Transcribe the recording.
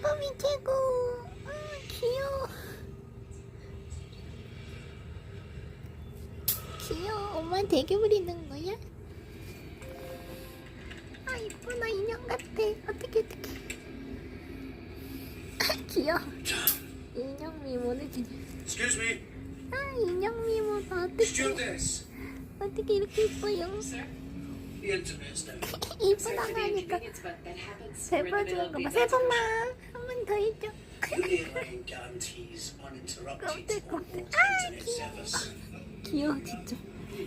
뽀미 최고. 귀여워. 귀여워. 엄마 되게 부리는 거야? 아 이쁘다. 인형 같아. 어떡해. 귀여워. 인형 미모는 그냥. Excuse me, 아 인형 미모다. 어떡해. stewardess. 어떻게 이렇게 이뻐요? The internet's down. 이쁘다고 하니까 배워주는 거 봐. 세 번만 한 번 더 해줘. The airline guarantees uninterrupted 깜짝. on-board 아 internet service. 귀여워 진짜.